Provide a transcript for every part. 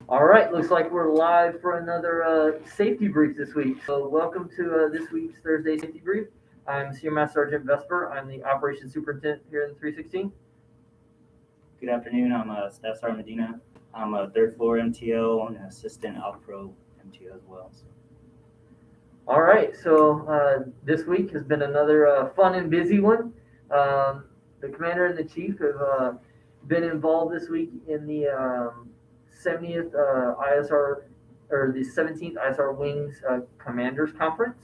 All right, looks like we're live for another safety brief this week. So, welcome to this week's Thursday safety brief. I'm Senior Master Sergeant Vesper. I'm the Operations Superintendent here in the 316. Good afternoon. I'm Staff Sergeant Medina. I'm a third floor MTO and an assistant Pro MTO as well. All right, so this week has been another fun and busy one. The commander and the chief have been involved this week in the 70th ISR or the 17th ISR Wings Commanders Conference.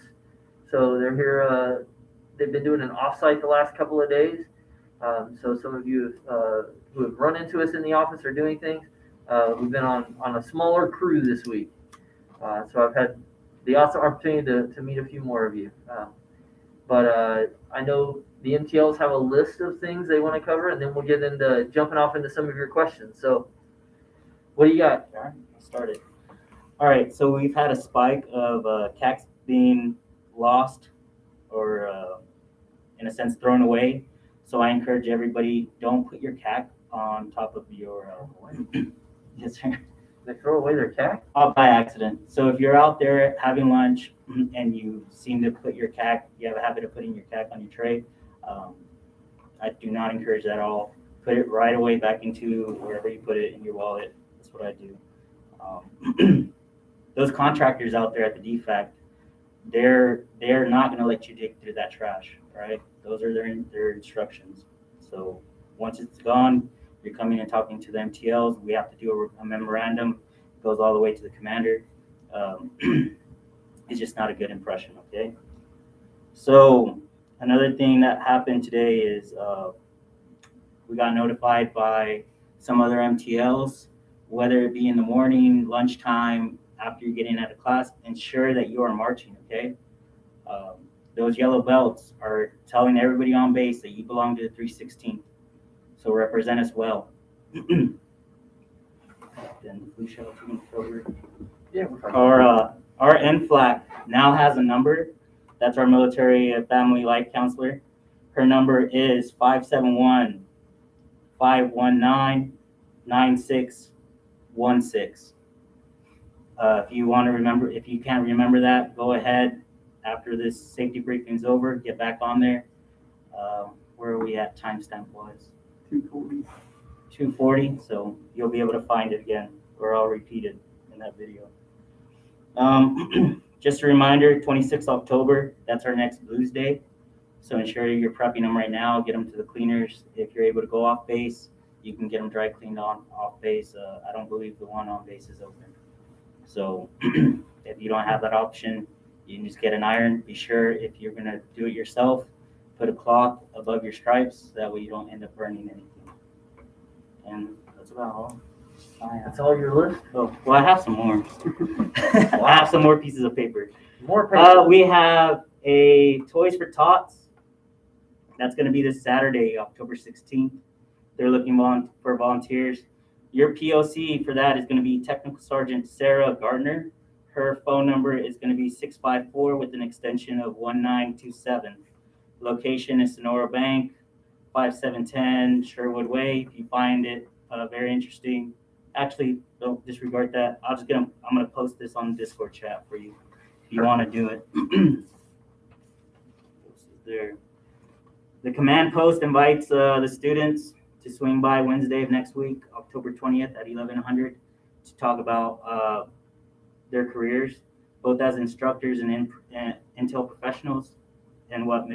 So they're here. They've been doing an offsite the last couple of days. So some of you who have run into us in the office are doing things. We've been on a smaller crew this week. So I've had the awesome opportunity to meet a few more of you. But I know the MTLs have a list of things they want to cover, and then we'll get into jumping off into some of your questions. So, what do you got? All right, started. All right, so we've had a spike of CACs being lost or, in a sense, thrown away. So I encourage everybody, don't put your CAC on top of your. Yes, sir. They throw away their CAC? By accident. So if you're out there having lunch and you seem to put your CAC, you have a habit of putting your CAC on your tray. I do not encourage that at all. Put it right away back into wherever you put it in your wallet. That's what I do. Those contractors out there at the DFAC, they're not going to let you dig through that trash, right? Those are their instructions. So once it's gone, you're coming and talking to the MTLs. We have to do a memorandum. It goes all the way to the commander. It's just not a good impression, okay? So another thing that happened today is we got notified by some other MTLs, whether it be in the morning, lunchtime, after you're getting out of class, ensure that you are marching, okay? Those yellow belts are telling everybody on base that you belong to the 316th. So represent us well. Then we shall over. Yeah. Our NFLAC now has a number. That's our military family life counselor. Her number is 571-519-9616. If you want to remember, if you can't remember that, go ahead after this safety briefing is over. Get back on there. Where are we at timestamp wise? 240. So you'll be able to find it again, or I'll repeat it in that video. Just a reminder, 26th October, that's our next Blues Day. So ensure you're prepping them right now. Get them to the cleaners. If you're able to go off base, you can get them dry cleaned off base. I don't believe the one on base is open. So if you don't have that option, you can just get an iron. Be sure if you're going to do it yourself, put a cloth above your stripes. That way you don't end up burning anything. And that's about all. That's all your list? Oh, well, I have some more. I have some more pieces of paper. More paper. We have a Toys for Tots. That's going to be this Saturday, October 16th. They're looking for volunteers. Your POC for that is going to be Technical Sergeant Sarah Gardner. Her phone number is going to be 654 with an extension of 1927. Location is Sonora Bank, 5710 Sherwood Way. If you find it very interesting, actually don't disregard that. I'm going to post this on the Discord chat for you if you want to do it. There. The command post invites the students to swing by Wednesday of next week, October 20th at 1100, to talk about their careers, both as instructors and intel professionals, and what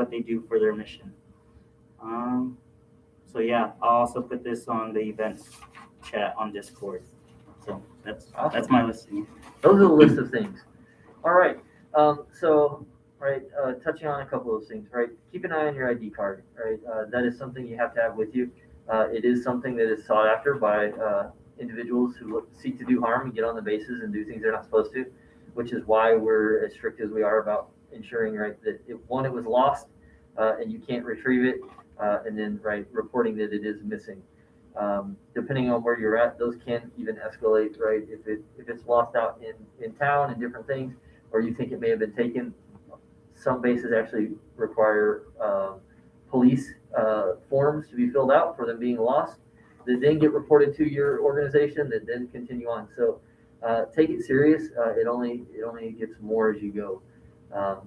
they do for their mission. So yeah, I'll also put this on the events chat on Discord. So that's awesome. That's my listing. Those are the list of things. All right. Touching on a couple of things, right? Keep an eye on your ID card, right? That is something you have to have with you. It is something that is sought after by individuals who seek to do harm and get on the bases and do things they're not supposed to, which is why we're as strict as we are about ensuring, right, that it was lost and you can't retrieve it, and then, right, reporting that it is missing. Depending on where you're at, those can even escalate, right? If it's lost out in town and different things, or you think it may have been taken, some bases actually require police forms to be filled out for them being lost. that then get reported to your organization that then continue on. So take it serious. It only gets more as you go.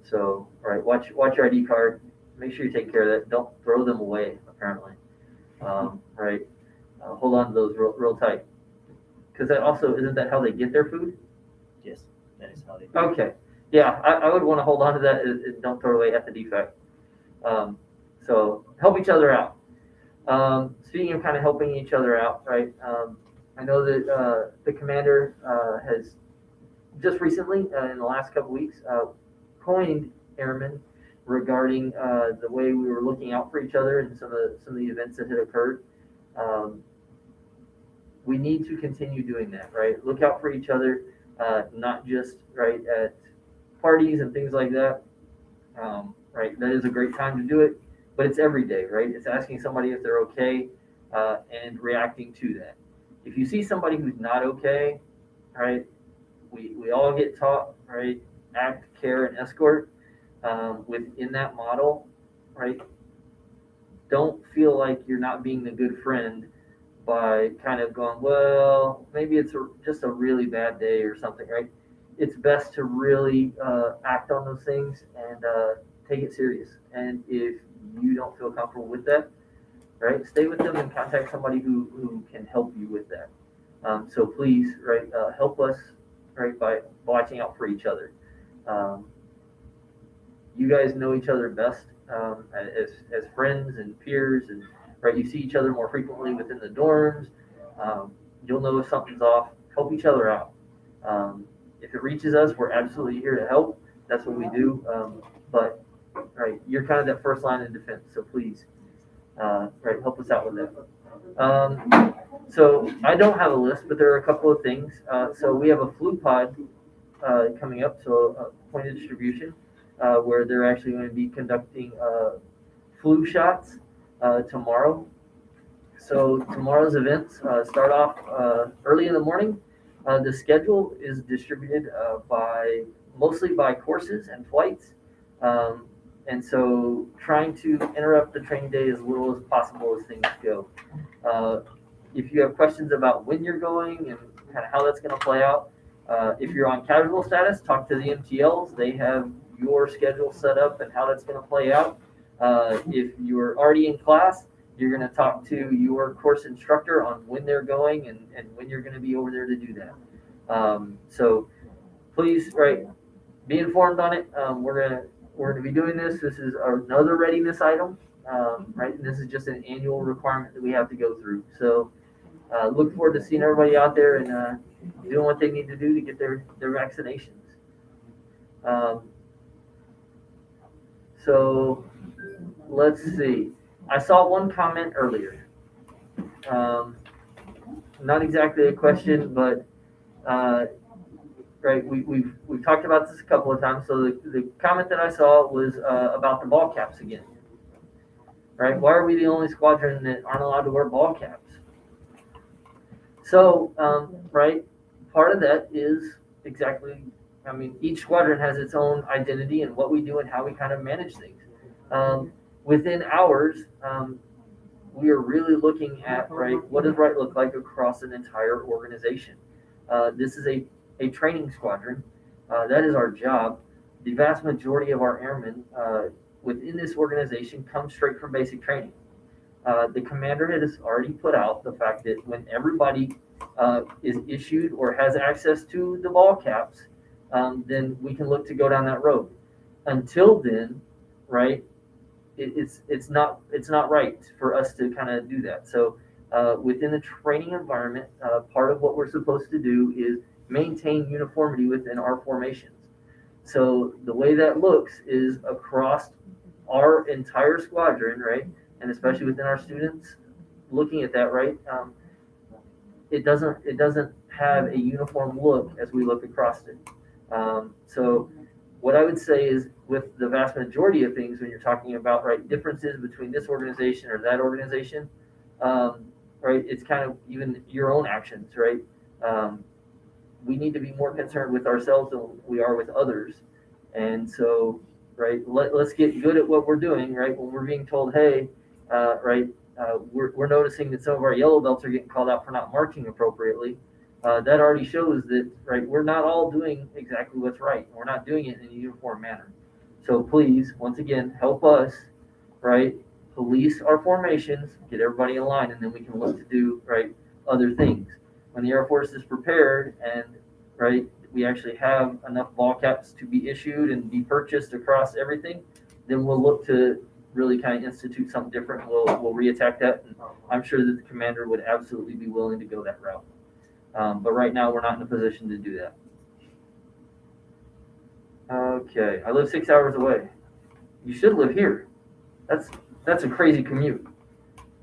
So all right, watch your ID card. Make sure you take care of that. Don't throw them away. Apparently, right. Hold on to those real tight. Because that also isn't that how they get their food? Yes, that is how they. Okay. Yeah, I would want to hold on to that and don't throw it away at the defect. So help each other out. Speaking of kind of helping each other out, right? I know that the commander has just recently, in the last couple weeks, coined airmen regarding the way we were looking out for each other and some of the events that had occurred. We need to continue doing that, right? Look out for each other, not just right at parties and things like that. Right, that is a great time to do it, but it's every day, right? It's asking somebody if they're okay and reacting to that. If you see somebody who's not okay, right, we all get taught, right, act, care, and escort within that model, right? Don't feel like you're not being the good friend by kind of going, well, maybe it's just a really bad day or something, right? It's best to really act on those things and take it serious. And if you don't feel comfortable with that, right, stay with them and contact somebody who can help you with that. So please, right, help us, right, by watching out for each other. You guys know each other best as friends and peers, and right, you see each other more frequently within the dorms. You'll know if something's off. Help each other out. If it reaches us, we're absolutely here to help. That's what we do. But right, you're kind of that first line of defense. So please, right, help us out with that. So I don't have a list, but there are a couple of things. So we have a flu pod coming up, so point of distribution, where they're actually going to be conducting flu shots tomorrow. So tomorrow's events start off early in the morning. The schedule is distributed mostly by courses and flights. And so trying to interrupt the training day as little as possible as things go. If you have questions about when you're going and kind of how that's going to play out, if you're on casual status, talk to the MTLs. They have your schedule set up and how that's going to play out. If you're already in class, you're going to talk to your course instructor on when they're going and when you're going to be over there to do that. So please, right, be informed on it. We're going to be doing this. This is another readiness item, right? And this is just an annual requirement that we have to go through. So look forward to seeing everybody out there and doing what they need to do to get their vaccinations. So let's see. I saw one comment earlier. Not exactly a question, but right, we've talked about this a couple of times. So the comment that I saw was about the ball caps again. Right? Why are we the only squadron that aren't allowed to wear ball caps? So, right, part of that is exactly, I mean, each squadron has its own identity and what we do and how we kind of manage things. Within ours, we are really looking at, right, what does right look like across an entire organization? This is a training squadron. That is our job. The vast majority of our airmen within this organization come straight from basic training. The commander has already put out the fact that when everybody is issued or has access to the ball caps, then we can look to go down that road. Until then, right, it's not right for us to kind of do that. So within the training environment, part of what we're supposed to do is maintain uniformity within our formations. So the way that looks is across our entire squadron, right, and especially within our students, looking at that, right, it doesn't have a uniform look as we look across it. So what I would say is with the vast majority of things when you're talking about, right, differences between this organization or that organization, right, it's kind of even your own actions, right? We need to be more concerned with ourselves than we are with others. And so, right, let's get good at what we're doing, right? When we're being told, hey, right, we're noticing that some of our yellow belts are getting called out for not marching appropriately. That already shows that, right, we're not all doing exactly what's right. We're not doing it in a uniform manner. So please, once again, help us, right, police our formations, get everybody in line, and then we can look to do, right, other things. When the Air Force is prepared and, right, we actually have enough ball caps to be issued and be purchased across everything, then we'll look to really kind of institute something different. We'll reattack that, and I'm sure that the commander would absolutely be willing to go that route. But right now, we're not in a position to do that. Okay, I live 6 hours away. You should live here. That's a crazy commute.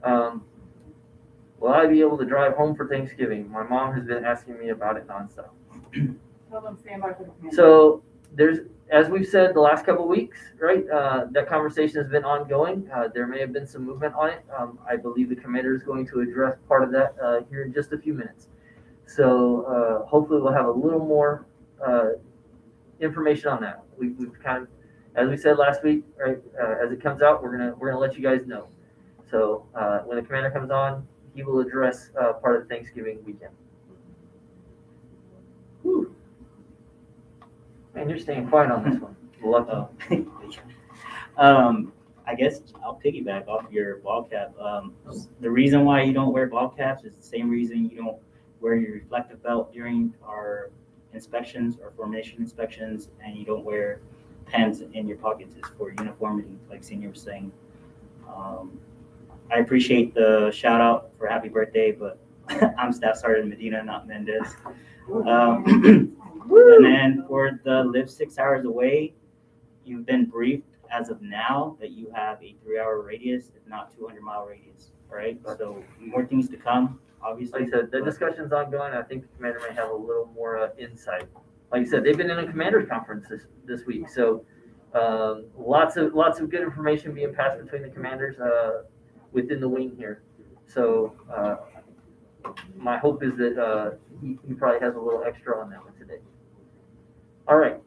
Will I be able to drive home for Thanksgiving? My mom has been asking me about it nonstop. Tell them stand by for the commander. So there's, as we've said the last couple of weeks, right? That conversation has been ongoing. There may have been some movement on it. I believe the commander is going to address part of that here in just a few minutes. So hopefully we'll have a little more information on that. We've kind of, as we said last week, right? As it comes out, we're gonna let you guys know. So when the commander comes on, he will address part of the Thanksgiving weekend. Whew. Man, you're staying quiet on this one. Lucky. I guess I'll piggyback off your ball cap. The reason why you don't wear ball caps is the same reason you don't wear your reflective belt during our inspections or formation inspections, and you don't wear pens in your pockets. Is for uniformity, like Senior was saying. I appreciate the shout out for happy birthday, but I'm Staff Sergeant Medina, not Mendez. And then for the live 6 hours away, you've been briefed as of now that you have a 3-hour radius, if not 200-mile radius. All right, so more things to come. Obviously, Like I said, the discussion's ongoing. I think the commander may have a little more insight. Like I said, they've been in a commander's conference this week, so lots of good information being passed between the commanders within the wing here. So my hope is that he probably has a little extra on that one today. All right.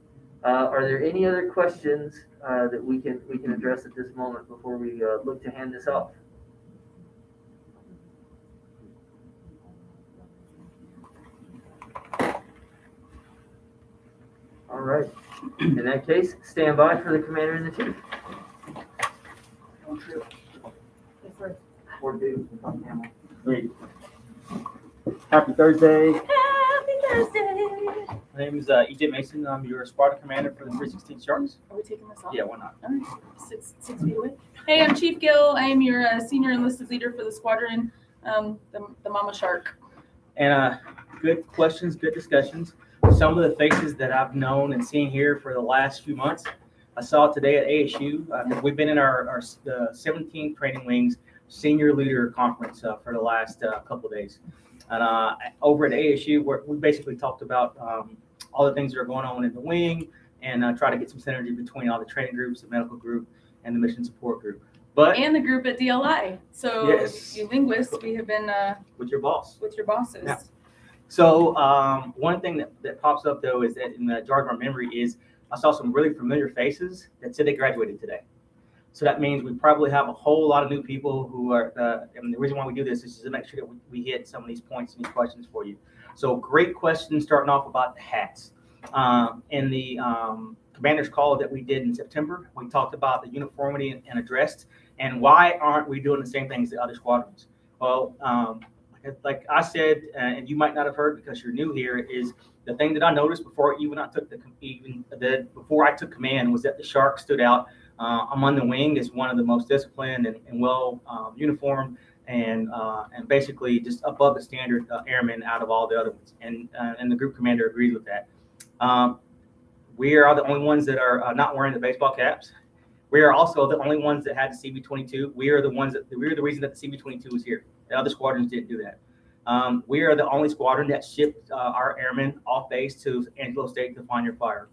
Are there any other questions that we can address at this moment before we look to hand this off? All right. In that case, stand by for the commander and the chief. Yes, sir. Great. Happy Thursday. Happy Thursday. My name is EJ Mason. I'm your squadron commander for the 316 Sharks. Are we taking this off? Yeah, why not? All right. Six feet away. Hey, I'm Chief Gill. I am your senior enlisted leader for the squadron, the Mama Shark. And good questions, good discussions. Some of the faces that I've known and seen here for the last few months, I saw today at ASU. We've been in the 17th Training Wings Senior Leader Conference for the last couple of days. And over at ASU, we basically talked about all the things that are going on in the wing and try to get some synergy between all the training groups, the medical group, and the mission support group. But And the group at DLI. So Yes. you linguists, we have been with your boss. with your bosses. Yeah. So one thing that pops up though is that in the jar of our memory is I saw some really familiar faces that said they graduated today. So that means we probably have a whole lot of new people who are, and the reason why we do this is to make sure that we hit some of these points and these questions for you. So great question starting off about the hats. In the commander's call that we did in September, we talked about the uniformity and addressed and why aren't we doing the same things as the other squadrons? Well, like I said, and you might not have heard because you're new here, is the thing that I noticed before I took command was that the Sharks stood out among the wing as one of the most disciplined and well uniformed and basically just above the standard airmen out of all the other ones. And the group commander agrees with that. We are the only ones that are not wearing the baseball caps. We are also the only ones that had the CB-22. We are the reason that the CB-22 was here. The other squadrons didn't do that. We are the only squadron that shipped our airmen off base to Angelo State to find your fire.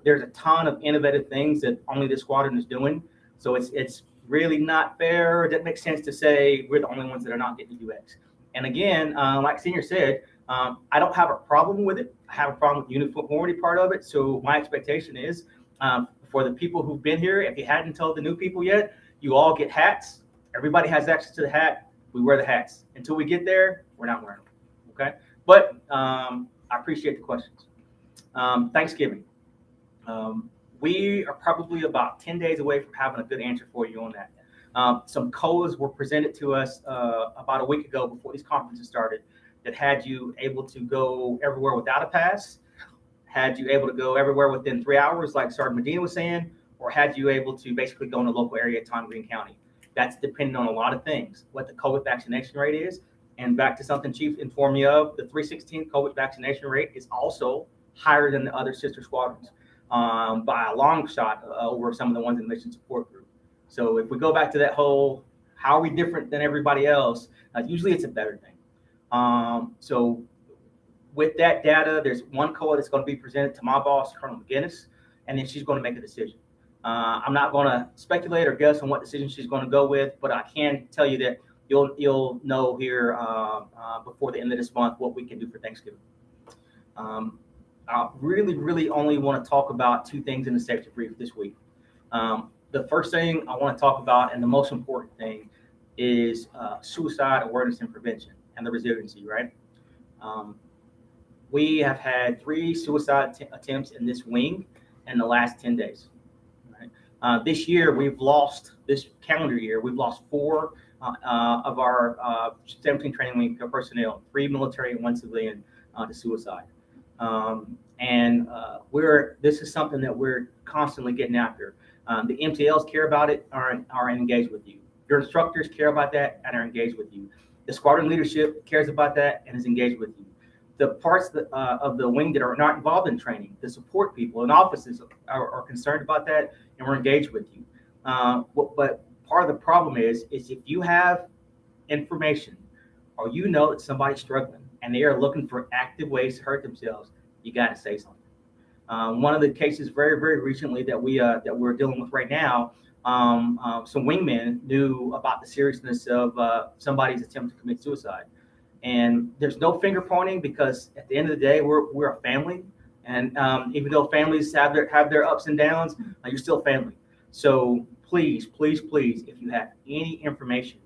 There's a ton of innovative things that only this squadron is doing. So it's really not fair. It doesn't make sense to say we're the only ones that are not getting UX. And again, like Senior said, I don't have a problem with it. I have a problem with the uniformity part of it. So my expectation is for the people who've been here, if you hadn't told the new people yet, you all get hats Everybody has access to the hat. We wear the hats. Until we get there, we're not wearing them. Okay. But I appreciate the questions. Thanksgiving. We are probably about 10 days away from having a good answer for you on that. Some COLAs were presented to us about a week ago before these conferences started that had you able to go everywhere without a pass, had you able to go everywhere within 3 hours, like Sergeant Medina was saying, or had you able to basically go in the local area, Tom Green County. That's dependent on a lot of things, what the COVID vaccination rate is. And back to something Chief informed me of, the 316 COVID vaccination rate is also higher than the other sister squadrons by a long shot over some of the ones in the mission support group. So if we go back to that whole, how are we different than everybody else? Usually it's a better thing. So with that data, there's one COA that's going to be presented to my boss, Colonel McGinnis, and then she's going to make a decision. I'm not going to speculate or guess on what decision she's going to go with, but I can tell you that you'll know here before the end of this month what we can do for Thanksgiving. I really only want to talk about two things in the safety brief this week. The first thing I want to talk about, and the most important thing, is suicide awareness and prevention and the resiliency, right? We have had 3 suicide attempts in this wing in the last 10 days. Right? This year, this calendar year, we've lost 4 of our 17 training wing personnel, 3 military and 1 civilian to suicide. This is something that we're constantly getting after. The MTLs care about it, are engaged with you. Your instructors care about that and are engaged with you. The squadron leadership cares about that and is engaged with you. The parts of the wing that are not involved in training, the support people and officers are concerned about that and we're engaged with you. But part of the problem is if you have information or you know that somebody's struggling and they are looking for active ways to hurt themselves, you got to say something. One of the cases very recently that we're dealing with right now, some wingmen knew about the seriousness of somebody's attempt to commit suicide. And there's no finger pointing because at the end of the day, we're a family. And even though families have their ups and downs, you're still family. So please, if you have any information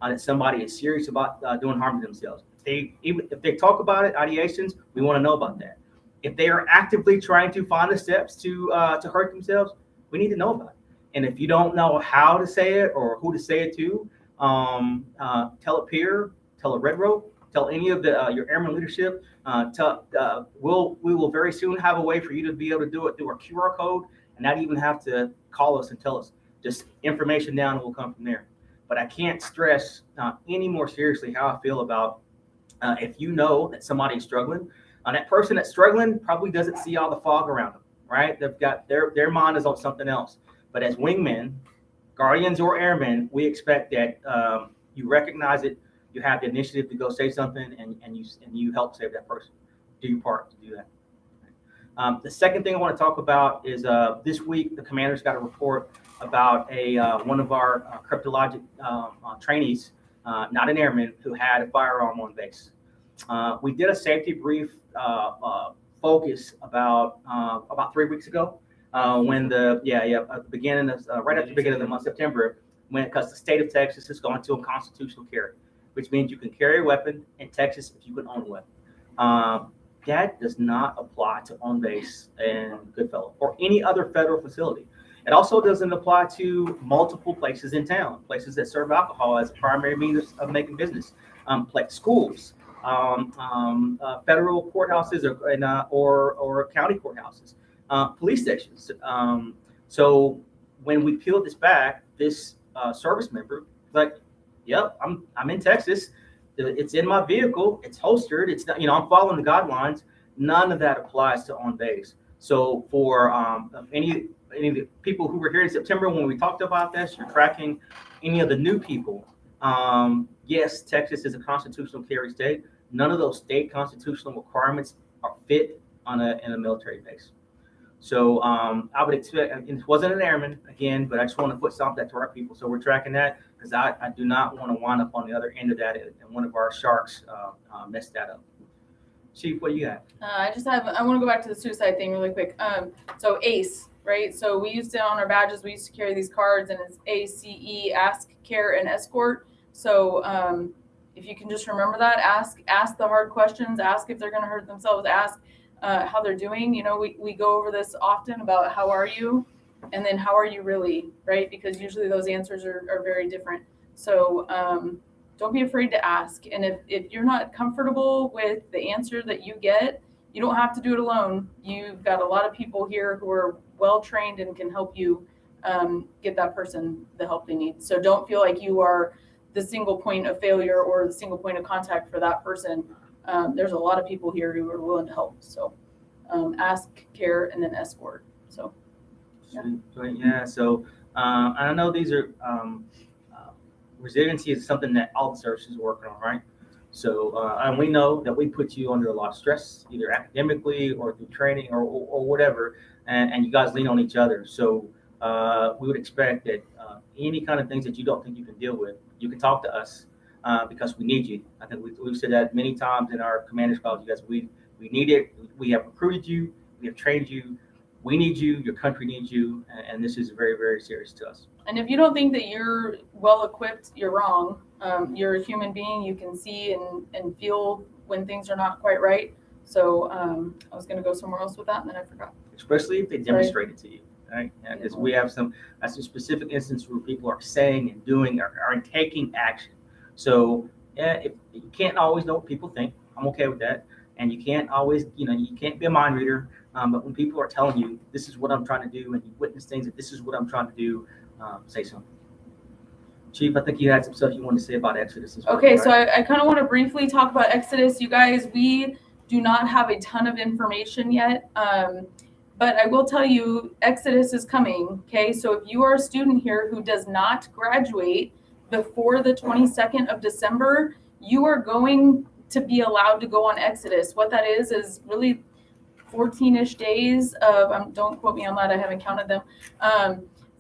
that somebody is serious about doing harm to themselves, if they talk about it, ideations, we want to know about that. If they are actively trying to find the steps to hurt themselves, we need to know about it. And if you don't know how to say it or who to say it to, tell a peer, tell a red rope, tell any of your airman leadership. We will very soon have a way for you to be able to do it through our QR code and not even have to call us and tell us. Just information down and we'll come from there. But I can't stress any more seriously how I feel about if you know that somebody's struggling. That person that's struggling probably doesn't see all the fog around them, right? They've got their mind is on something else. But as wingmen, guardians, or airmen, we expect that you recognize it, you have the initiative to go say something, and you help save that person. Do your part to do that. The second thing I want to talk about is this week the commander's got a report about one of our cryptologic trainees, not an airman, who had a firearm on base. We did a safety brief focus about 3 weeks ago when at the beginning of right at the beginning of the month September, because the state of Texas has gone to a constitutional carry, which means you can carry a weapon in Texas if you can own a weapon. That does not apply to on base and Goodfellow or any other federal facility. It also doesn't apply to multiple places in town, places that serve alcohol as a primary means of making business, like schools, federal courthouses or county courthouses, police stations. So when we peeled this back, this service member was like, "Yep, I'm in Texas. It's in my vehicle. It's holstered. It's not, I'm following the guidelines." None of that applies to on base. So for any of the people who were here in September when we talked about this, you're tracking any of the new people. Yes, Texas is a constitutional carry state. None of those state constitutional requirements are fit in a military base. So I would expect, and it wasn't an airman again, but I just want to put something to our people. So we're tracking that because I do not want to wind up on the other end of that and one of our sharks messed that up. Chief, what do you got? I want to go back to the suicide thing really quick. So ACE, right? So we used to, on our badges, we used to carry these cards, and it's ACE, ask, care, and escort. So if you can just remember that, ask the hard questions, ask if they're going to hurt themselves, ask how they're doing. You know, we go over this often about how are you, and then how are you really, right? Because usually those answers are very different. So don't be afraid to ask. And if you're not comfortable with the answer that you get, you don't have to do it alone. You've got a lot of people here who are well trained and can help you get that person the help they need. So don't feel like you are the single point of failure or the single point of contact for that person. There's a lot of people here who are willing to help. So ask, care, and then escort. So Yeah. Yeah. So I know these are resiliency is something that all the services are working on, right? So and we know that we put you under a lot of stress, either academically or through training or whatever, and you guys lean on each other. So we would expect that any kind of things that you don't think you can deal with, you can talk to us because we need you. I think we've said that many times in our commanders calls. You guys, we need it. We have recruited you. We have trained you. We need you. Your country needs you, and this is very, very serious to us. And if you don't think that you're well equipped, you're wrong. You're a human being. You can see and feel when things are not quite right. So I was going to go somewhere else with that, and then I forgot. Especially if they demonstrate it to you, right? Because we have some specific instances where people are saying and doing are taking action. So if you can't always know what people think. I'm okay with that. And you can't always, you can't be a mind reader. But when people are telling you, this is what I'm trying to do, and you witness things that this is what I'm trying to do, say something. Chief, I think you had some stuff you wanted to say about Exodus as well. Okay, right? so I kind of want to briefly talk about Exodus. You guys, we do not have a ton of information yet, but I will tell you, Exodus is coming, okay? So if you are a student here who does not graduate before the 22nd of December, you are going to be allowed to go on Exodus. What that is really 14-ish days of, don't quote me on that, I haven't counted them,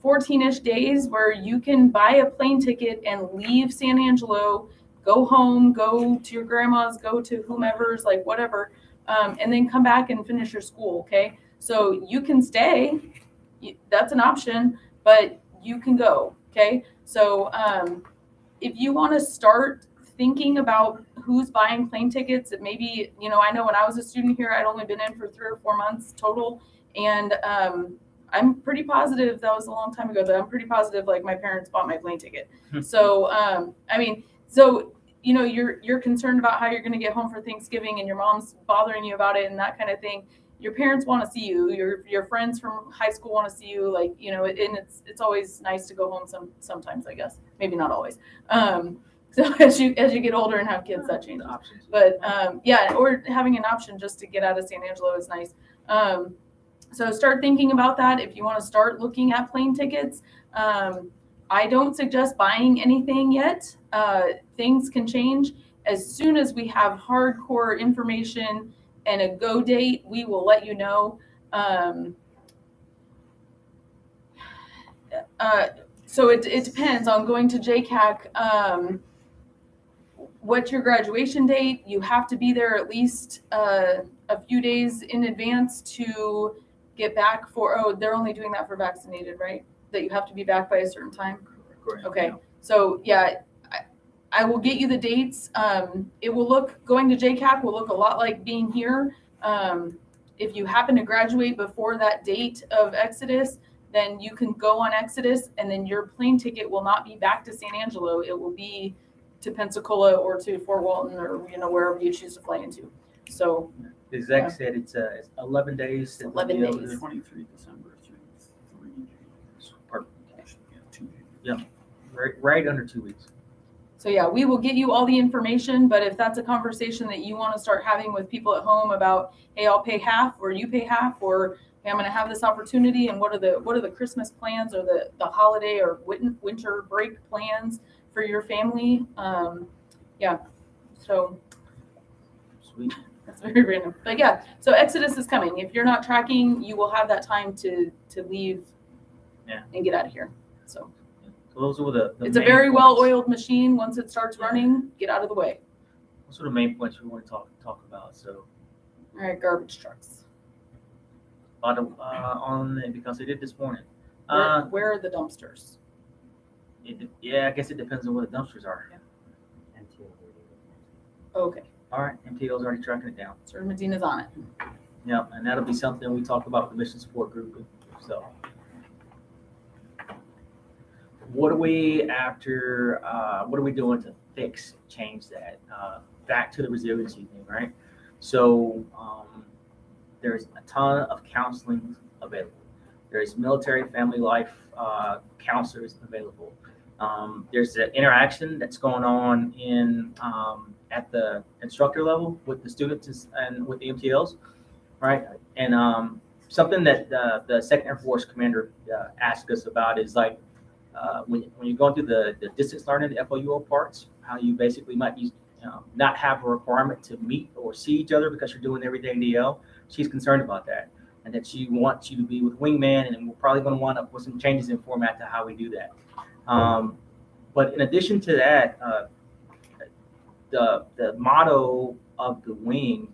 14-ish days where you can buy a plane ticket and leave San Angelo, go home, go to your grandma's, go to whomever's, like whatever, and then come back and finish your school, okay? So you can stay, that's an option, but you can go, okay? So if you want to start thinking about who's buying plane tickets, it maybe, I know when I was a student here, I'd only been in for 3 or 4 months total, and I'm pretty positive, that was a long time ago, but I'm pretty positive like my parents bought my plane ticket. So you're concerned about how you're going to get home for Thanksgiving and your mom's bothering you about it and that kind of thing. Your parents want to see you, your friends from high school want to see you, and it's always nice to go home sometimes, I guess, maybe not always. So as you get older and have kids, that changes. Options. But or having an option just to get out of San Angelo is nice. So start thinking about that if you want to start looking at plane tickets. I don't suggest buying anything yet. Things can change. As soon as we have hardcore information and a go date, we will let you know. So it depends on going to JCAC. What's your graduation date? You have to be there at least a few days in advance to get back they're only doing that for vaccinated, right? That you have to be back by a certain time. Correct. Okay. So yeah, I will get you the dates. It will going to JCAC will look a lot like being here. If you happen to graduate before that date of Exodus, then you can go on Exodus, and then your plane ticket will not be back to San Angelo. It will be to Pensacola or to Fort Walton or wherever you choose to fly into. So The exec said it's 11 days. 11 days. 23 December through 3 January. Perfect. Yeah, 2 January. Right under 2 weeks. So yeah, we will get you all the information, but if that's a conversation that you want to start having with people at home about, hey, I'll pay half or you pay half, or hey, I'm going to have this opportunity, and what are the Christmas plans or the holiday or winter break plans for your family? So Sweet. that's very random, but yeah. So Exodus is coming. If you're not tracking, you will have that time to leave, and get out of here. So Those are the it's a main very points. well-oiled machine. Once it starts running, get out of the way. Those are the main points we want to talk about. So All right, garbage trucks. Because they did this morning. Where are the dumpsters? Yeah, I guess it depends on where the dumpsters are. Okay, All right, MTO's already tracking it down. Sir Medina's on it. Yeah, and that'll be something we talk about with the mission support group. So, what are we doing to change that? Back to the resiliency thing, right? So, there's a ton of counseling available. There's military family life counselors available. There's an interaction that's going on at the instructor level with the students and with the MTLs, right? And something that the Second Air Force commander asked us about is like when you're going through the distance learning, the FOUO parts, how you basically might be not have a requirement to meet or see each other because you're doing everyday DL. She's concerned about that, and that she wants you to be with wingman, and we're probably going to wind up with some changes in format to how we do that. But in addition to that, the motto of the wing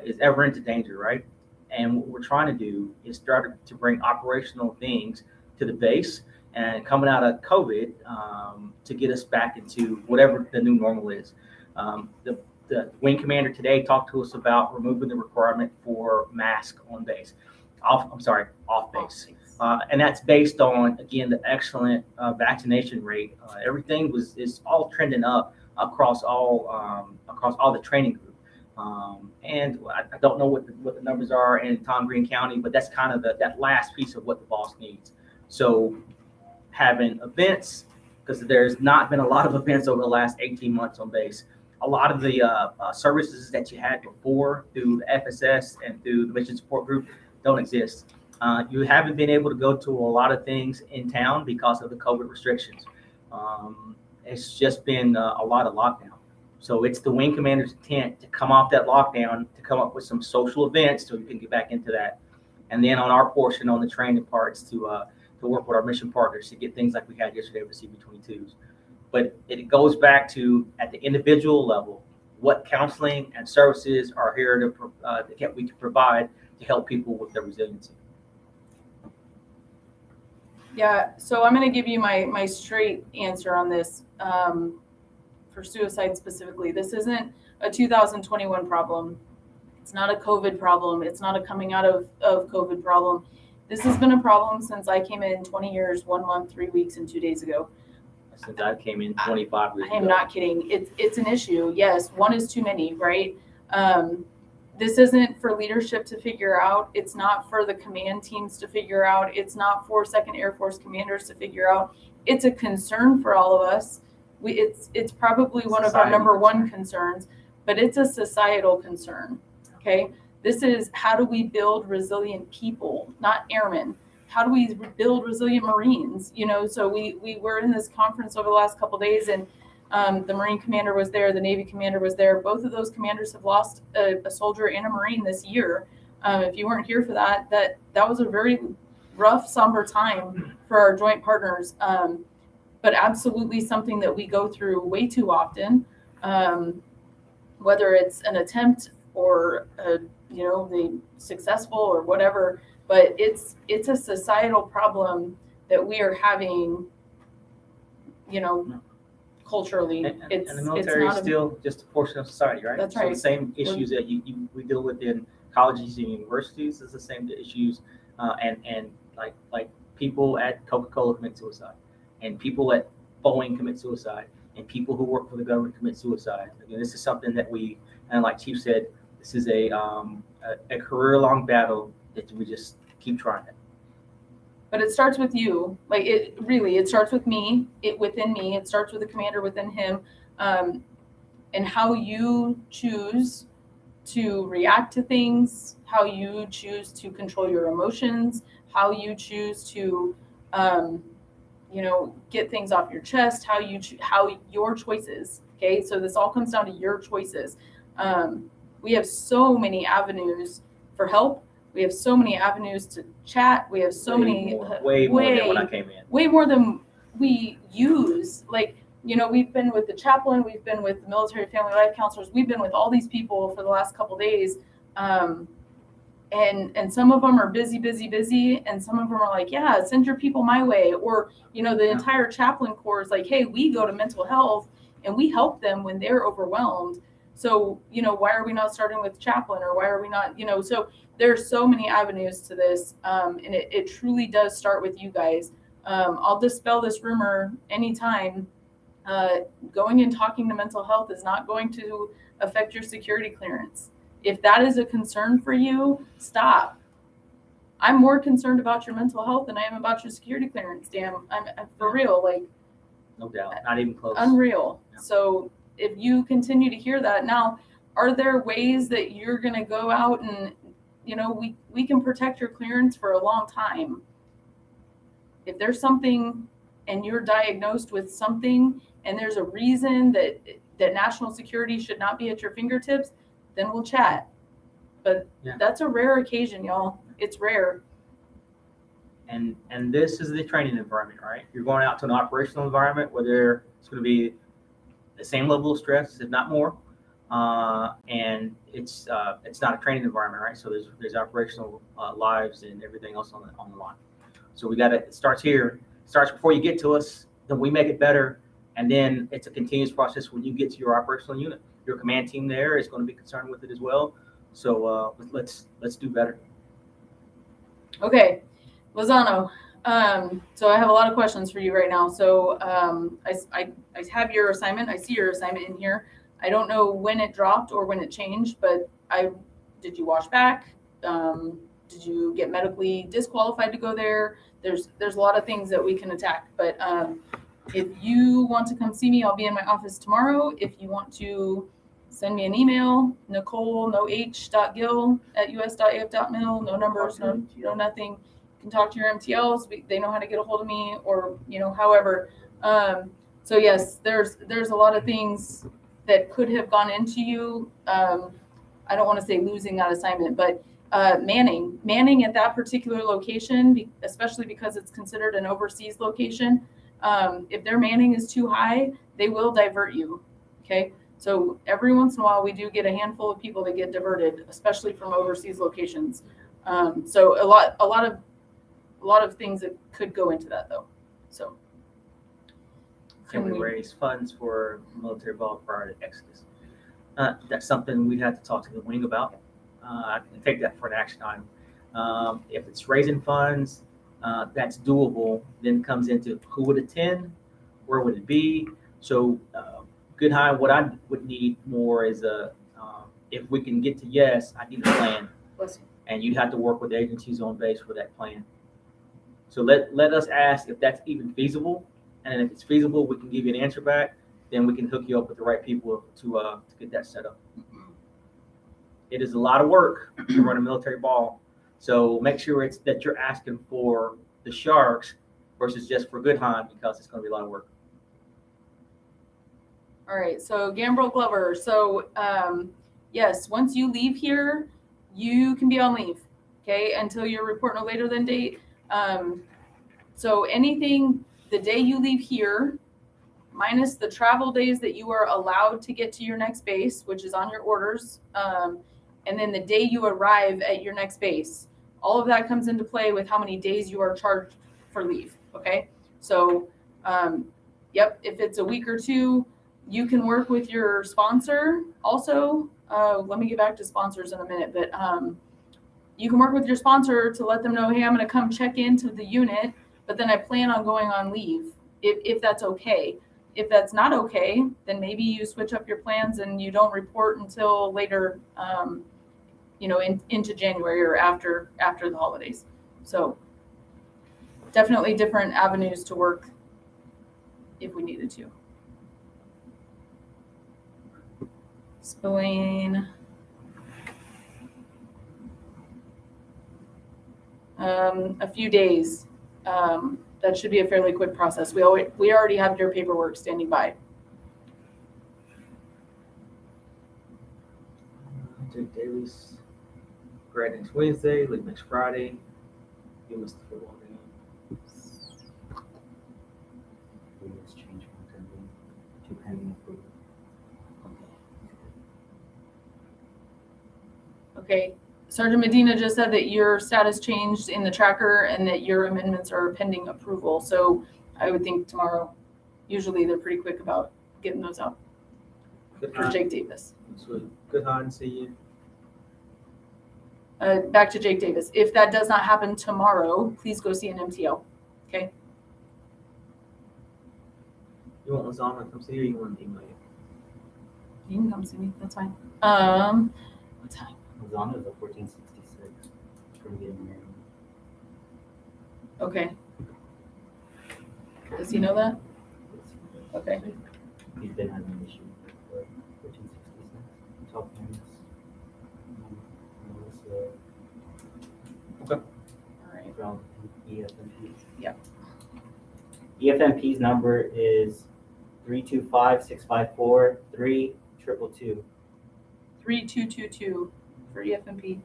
is ever into danger, right? And what we're trying to do is start to bring operational things to the base and coming out of COVID to get us back into whatever the new normal is. The wing commander today talked to us about removing the requirement for mask on base. Off base. And that's based on, again, the excellent vaccination rate. Everything is all trending up across all the training group. And I don't know what the numbers are in Tom Green County, but that's kind of that last piece of what the boss needs. So having events, because there's not been a lot of events over the last 18 months on base. A lot of the services that you had before through the FSS and through the mission support group don't exist. You haven't been able to go to a lot of things in town because of the COVID restrictions. It's just been a lot of lockdown. So it's the wing commander's intent to come off that lockdown, to come up with some social events so we can get back into that. And then on our portion, on the training parts, to work with our mission partners to get things like we had yesterday with CB22s. But it goes back to, at the individual level, what counseling and services are here that we can provide to help people with their resiliency. Yeah, so I'm going to give you my straight answer on this. For suicide specifically, this isn't a 2021 problem. It's not a COVID problem. It's not a coming out of COVID problem. This has been a problem since I came in 20 years, 1 month, 3 weeks, and 2 days ago. Since I came in 25 years ago. I am not kidding. It's an issue. Yes, one is too many, right? This isn't for leadership to figure out. It's not for the command teams to figure out. It's not for Second Air Force commanders to figure out. It's a concern for all of us. It's probably one of our number one concerns, but it's a societal concern. Okay, this is how do we build resilient people, not airmen. How do we build resilient Marines? So we were in this conference over the last couple of days, and the Marine commander was there, the Navy commander was there. Both of those commanders have lost a soldier and a Marine this year. If you weren't here for that was a very rough, somber time for our joint partners. But absolutely something that we go through way too often, whether it's an attempt or the successful or whatever. But it's a societal problem that we are having, culturally. And the military is still just a portion of society, right? That's so right. The same issues that we deal with in colleges and universities is the same issues, and like people at Coca-Cola commit suicide, and people at Boeing commit suicide, and people who work for the government commit suicide. Again, this is something that and like Chief said, this is a career-long battle that we just keep trying it. But it starts with you. It starts with me, within me. It starts with the commander within him, and how you choose to react to things, how you choose to control your emotions, how you choose to, get things off your chest, how your choices. Okay, so this all comes down to your choices. We have so many avenues for help. We have so many avenues to chat. We have so many way more than when I came in. Way more than we use. We've been with the chaplain, we've been with the military family life counselors, we've been with all these people for the last couple of days. and some of them are busy, and some of them are like, yeah, send your people my way. Or, you know, the Yeah. entire chaplain corps is like, hey, we go to mental health and we help them when they're overwhelmed. So, you know, why are we not starting with chaplain, or why are we not, you know? So there's so many avenues to this, and it truly does start with you guys. I'll dispel this rumor anytime. Going and talking to mental health is not going to affect your security clearance. If that is a concern for you, stop. I'm more concerned about your mental health than I am about your security clearance. Damn, I'm for real, like No doubt, not even close. unreal. Yeah. So if you continue to hear that now, are there ways that you're going to go out and, you know, we can protect your clearance for a long time. If there's something and you're diagnosed with something and there's a reason that national security should not be at your fingertips, then we'll chat. But Yeah. that's a rare occasion, y'all. It's rare. And this is the training environment, right? You're going out to an operational environment where it's going to be the same level of stress, if not more. And it's not a training environment, right? So there's operational lives and everything else on the line. So it starts here, starts before you get to us, then we make it better. And then it's a continuous process when you get to your operational unit. Your command team there is going to be concerned with it as well. So let's do better. Okay, Lozano. So I have a lot of questions for you right now. So I have your assignment. I see your assignment in here. I don't know when it dropped or when it changed, but did you wash back? Did you get medically disqualified to go there? There's a lot of things that we can attack, but if you want to come see me, I'll be in my office tomorrow. If you want to send me an email, Nicole, no h.gill@us.af.mil, no numbers, no nothing. You can talk to your MTLs. They know how to get a hold of me, or, you know, however. So yes, there's a lot of things that could have gone into you. I don't want to say losing that assignment, but manning at that particular location, especially because it's considered an overseas location. If their manning is too high, they will divert you. Okay. So every once in a while, we do get a handful of people that get diverted, especially from overseas locations. So a lot of things that could go into that, though. So Can we raise funds for military ball prior to Exodus? That's something we'd have to talk to the wing about. I can take that for an action item. If it's raising funds, that's doable. Then comes into who would attend, where would it be. So good high. What I would need more is if we can get to yes, I need a plan, and you'd have to work with the agencies on base for that plan. So let us ask if that's even feasible, and if it's feasible, we can give you an answer back. Then we can hook you up with the right people to get that set up. It is a lot of work to run a military ball, so make sure it's that you're asking for the Sharks versus just for Goodheim, because it's going to be a lot of work. All right, so Gambrel Glover. So yes, once you leave here, you can be on leave, okay, until your report no later than date. So anything the day you leave here, minus the travel days that you are allowed to get to your next base, which is on your orders, and then the day you arrive at your next base, all of that comes into play with how many days you are charged for leave, okay? So, yep, if it's a week or two, you can work with your sponsor also. Let me get back to sponsors in a minute, but you can work with your sponsor to let them know, hey, I'm going to come check into the unit, but then I plan on going on leave, if that's okay. If that's not okay, then maybe you switch up your plans and you don't report until later, into January or after the holidays. So definitely different avenues to work if we needed to. Spillane. A few days. That should be a fairly quick process. We already have your paperwork standing by. Take dailies. Grad next Wednesday, leave next Friday. You missed the football game. Let's change one to pending approval. Okay. Sergeant Medina just said that your status changed in the tracker and that your amendments are pending approval. So I would think tomorrow, usually they're pretty quick about getting those out Good for time. Jake Davis. Sweet. Good time to see you. Back to Jake Davis. If that does not happen tomorrow, please go see an MTL. Okay. You want Lazana to come see you, or you want to email you? You can come see me. That's fine. What time? Lozano is a 1466 from getting married. Okay. Does he know that? Okay. He's been having an issue with 1466. Top hands. All right. From EFMP. Yeah. EFMP's number is 325-654-3222. 3222 for EFMP.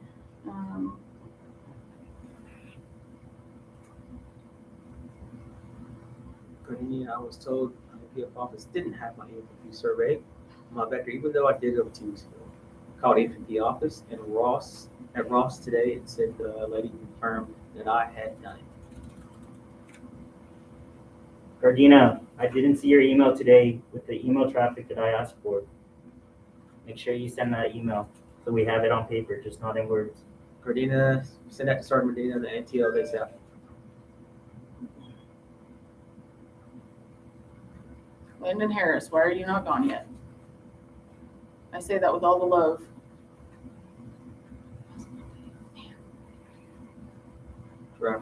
Gardenia, I was told the PF office didn't have my AFP survey. My vector, even though I did it over 2 weeks ago. Called AFP office and at Ross today, it said the lady confirmed that I had done it. Gardena, I didn't see your email today with the email traffic that I asked for. Make sure you send that email so we have it on paper, just not in words. Gardena, send that to Sergeant Medina, the NTL ASAP. Lyndon Harris, why are you not gone yet? I say that with all the love.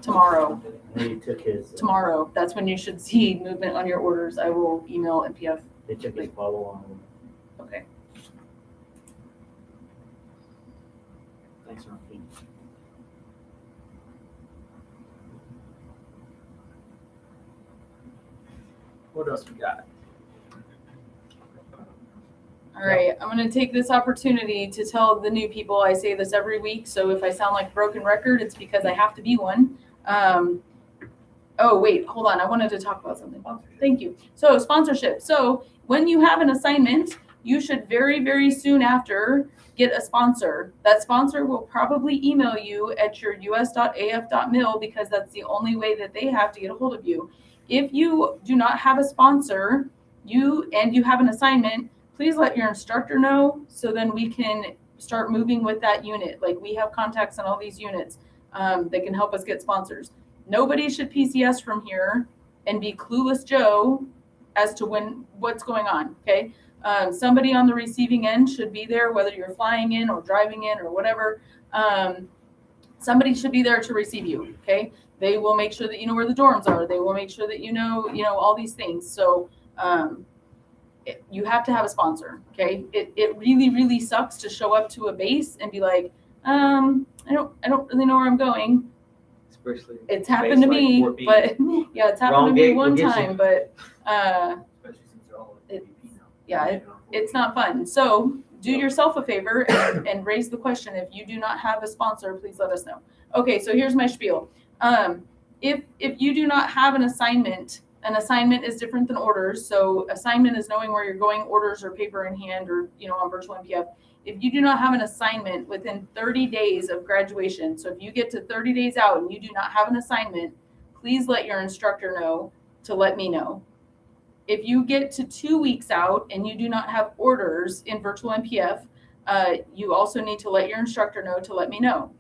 Tomorrow. I know you took his. Tomorrow. That's when you should see movement on your orders. I will email NPF. They took his follow on. Okay. Thanks, Rafi. What else we got? All right. I'm going to take this opportunity to tell the new people. I say this every week, so if I sound like a broken record, it's because I have to be one. Oh, wait, hold on. I wanted to talk about something. Thank you. So sponsorship. So when you have an assignment, you should very, very soon after get a sponsor. That sponsor will probably email you at your us.af.mil because that's the only way that they have to get a hold of you. If you do not have a sponsor, you have an assignment, please let your instructor know so then we can start moving with that unit. Like we have contacts in all these units that can help us get sponsors. Nobody should PCS from here and be clueless Joe as to what's going on, okay? Somebody on the receiving end should be there, whether you're flying in or driving in or whatever. Somebody should be there to receive you, okay? They will make sure that you know where the dorms are. They will make sure that you know all these things. So you have to have a sponsor, okay? It really, really sucks to show up to a base and be like, I don't really know where I'm going. Especially It's happened to me, but yeah, it's happened to me one time, but Especially since they're all It- MVP now. yeah, it's not fun. So do yourself a favor and raise the question. If you do not have a sponsor, please let us know. Okay, so here's my spiel. If you do not have an assignment is different than orders. So assignment is knowing where you're going, orders or paper in hand or on virtual MPF. If you do not have an assignment within 30 days of graduation, so if you get to 30 days out and you do not have an assignment, please let your instructor know to let me know. If you get to 2 weeks out and you do not have orders in virtual MPF, you also need to let your instructor know to let me know.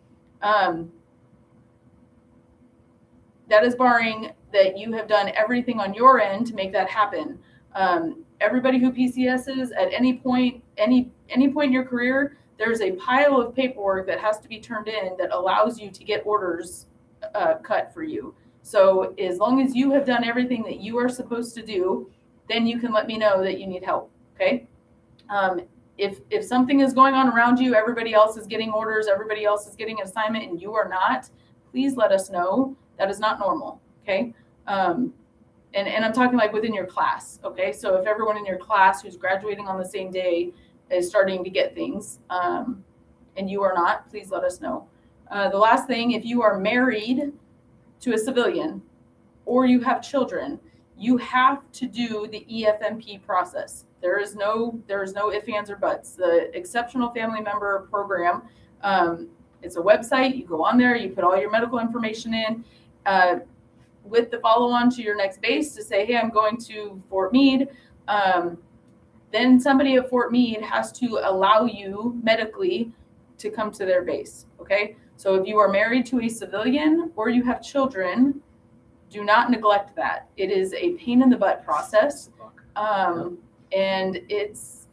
That is barring that you have done everything on your end to make that happen. Everybody who PCSs at any point in your career, there's a pile of paperwork that has to be turned in that allows you to get orders cut for you. So as long as you have done everything that you are supposed to do, then you can let me know that you need help, okay? If something is going on around you, everybody else is getting orders, everybody else is getting an assignment, and you are not, please let us know. That is not normal, okay? And I'm talking like within your class, okay? So if everyone in your class who's graduating on the same day is starting to get things, and you are not, please let us know. The last thing, if you are married to a civilian or you have children, you have to do the EFMP process. There is no ifs, ands, or buts. The Exceptional Family Member Program It's a website. You go on there, you put all your medical information in with the follow on to your next base to say, hey, I'm going to Fort Meade. Then somebody at Fort Meade has to allow you medically to come to their base. Okay. So if you are married to a civilian or you have children, do not neglect that. It is a pain in the butt process. And it's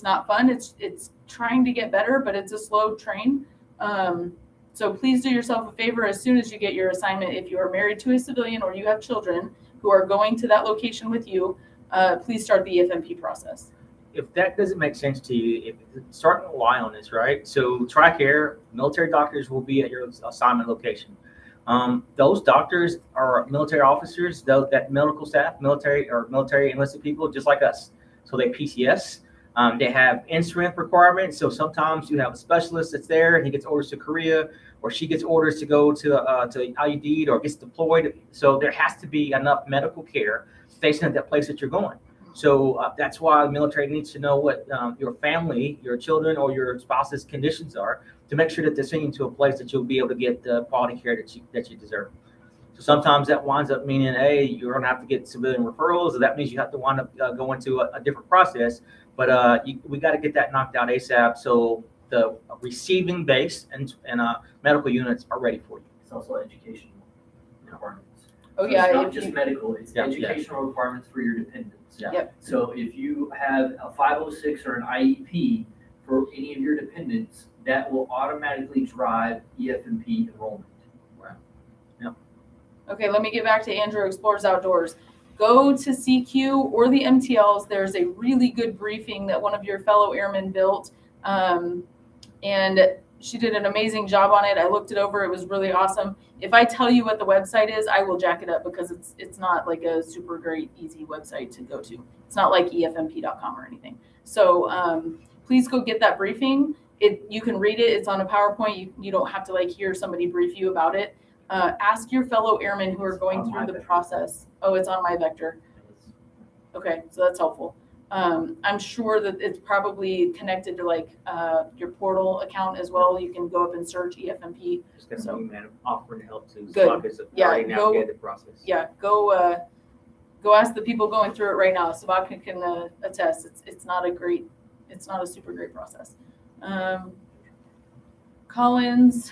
not fun. It's trying to get better, but it's a slow train. So please do yourself a favor as soon as you get your assignment. If you are married to a civilian or you have children who are going to that location with you, please start the EFMP process. If that doesn't make sense to you, start to rely on this, right? So TRICARE, military doctors will be at your assignment location. Those doctors are military officers, that medical staff, military enlisted people just like us. So they PCS. They have instrument requirements. So sometimes you have a specialist that's there and he gets orders to Korea, or she gets orders to go to IUD or gets deployed. So there has to be enough medical care stationed at that place that you're going. So that's why the military needs to know what your family, your children, or your spouse's conditions are to make sure that they're sending you to a place that you'll be able to get the quality care that you deserve. So sometimes that winds up meaning, hey, you're going to have to get civilian referrals, or that means you have to wind up going to a different process. But we got to get that knocked out ASAP so the receiving base and medical units are ready for you. It's also educational requirements. Oh So yeah, It's not if just you- medical, it's Yeah. educational requirements for your dependents. Yeah. Yep. So if you have a 506 or an IEP for any of your dependents, that will automatically drive EFMP enrollment. Okay, let me get back to Andrew Explores Outdoors. Go to CQ or the MTLs. There's a really good briefing that one of your fellow airmen built. And she did an amazing job on it. I looked it over. It was really awesome. If I tell you what the website is, I will jack it up because it's not like a super great, easy website to go to. It's not like EFMP.com or anything. So please go get that briefing. You can read it. It's on a PowerPoint. You don't have to like hear somebody brief you about it. Ask your fellow airmen who are going On through the MyVector. process. Oh, it's on MyVector. Okay, so that's helpful. I'm sure that it's probably connected to like your portal account as well. You can go up and search EFMP. Just going to So- be offering to help too. Good. So I could Yeah, already go- navigate the process. Yeah, go ask the people going through it right now. Sabaka can attest. It's not a super great process. Collins.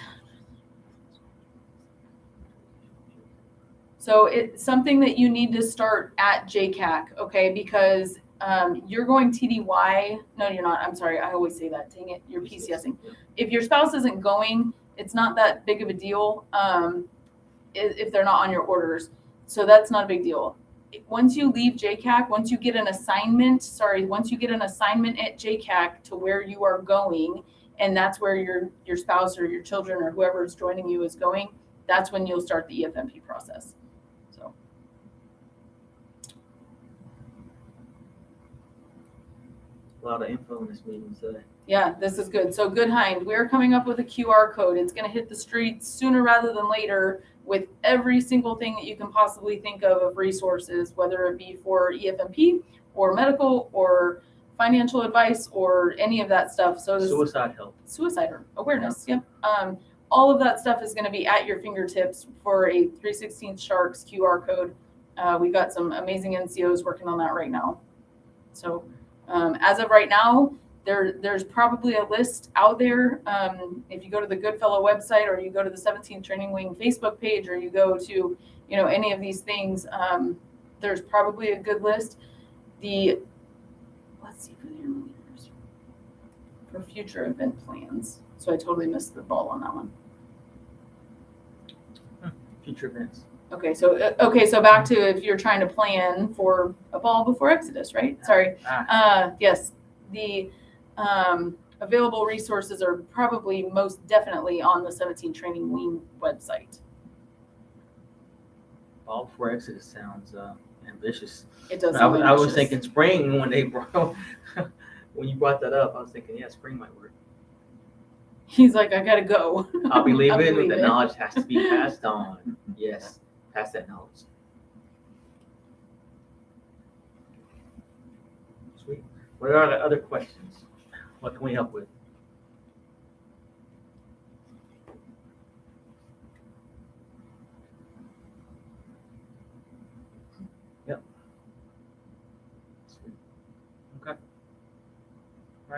So it's something that you need to start at JCAC, okay? Because you're going TDY. No, you're not. I'm sorry. I always say that. Dang it. You're PCSing. If your spouse isn't going, it's not that big of a deal if they're not on your orders. So that's not a big deal. Once you leave JCAC, once you get an assignment at JCAC to where you are going, and that's where your spouse or your children or whoever is joining you is going, that's when you'll start the EFMP process. So A lot of info in this meeting today. yeah, this is good. So Good Hind, we're coming up with a QR code. It's going to hit the streets sooner rather than later with every single thing that you can possibly think of resources, whether it be for EFMP or medical or financial advice or any of that stuff. So this Suicide help. suicide awareness. Yep. All of that stuff is going to be at your fingertips for a 3/16 Sharks QR code. We got some amazing NCOs working on that right now. So as of right now, there's probably a list out there. If you go to the Goodfellow website, or you go to the 17th Training Wing Facebook page, or you go to any of these things, there's probably a good list. Let's see for future event plans. So I totally missed the ball on that one. Future events. Okay, so back to if you're trying to plan for a ball before Exodus, right? Sorry. Yes, the available resources are probably most definitely on the 17 Training Wing website. All before Exodus sounds ambitious. It does. I was ambitious. thinking spring when they brought when you brought that up. I was thinking, yeah, spring might work. He's like, I gotta go. I'll be I'll leaving. The leaving. knowledge has to be passed on. Yes, pass that knowledge. Sweet. What are the other questions? What can we help with?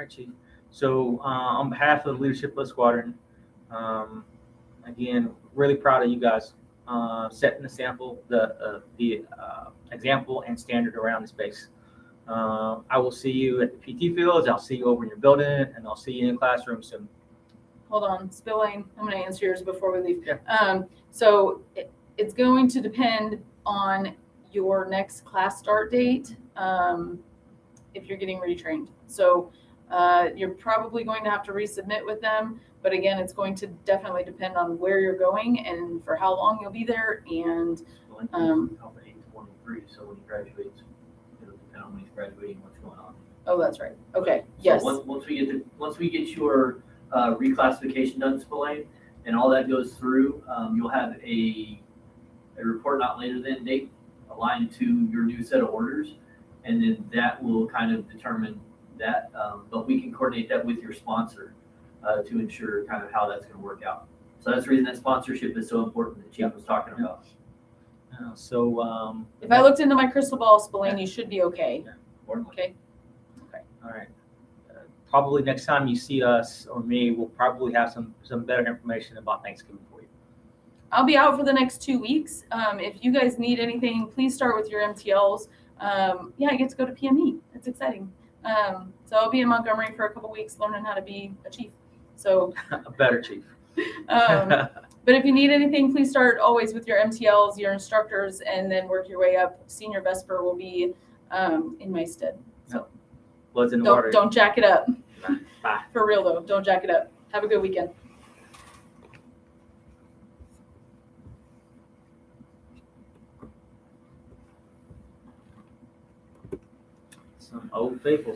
right, Chief. So on behalf of the leadership of the squadron, again, really proud of you guys setting the example and standard around the space. I will see you at the PT fields. I'll see you over in your building, and I'll see you in the classroom soon. Hold on, Spillane, I'm gonna answer yours before we leave. Yeah. So it's going to depend on your next class start date, if you're getting retrained. So, you're probably going to have to resubmit with them, but again, it's going to definitely depend on where you're going and for how long you'll be there, and, Alpha 823, so when he graduates, it'll depend on when he's graduating, what's going on. oh, that's right, okay, So yes. once we get your reclassification done, Spillane, and all that goes through, you'll have a report not later than date aligned to your new set of orders, and then that will kind of determine that. But we can coordinate that with your sponsor to ensure kind of how that's going to work out. So that's the reason that sponsorship is so important that Chief was talking about. If I looked into my crystal ball, Spillane, you should be okay, okay? All right. Probably next time you see us or me, we'll probably have some better information about Thanksgiving for you. I'll be out for the next 2 weeks. If you guys need anything, please start with your MTLs. Yeah, I get to go to PME. It's exciting. So I'll be in Montgomery for a couple weeks learning how to be a chief. So, A better chief. but if you need anything, please start always with your MTLs, your instructors, and then work your way up. Senior Vesper will be in my stead. So Blood's in the water. don't jack it up. Bye. For real though, don't jack it up. Have a good weekend. Some old faithfuls.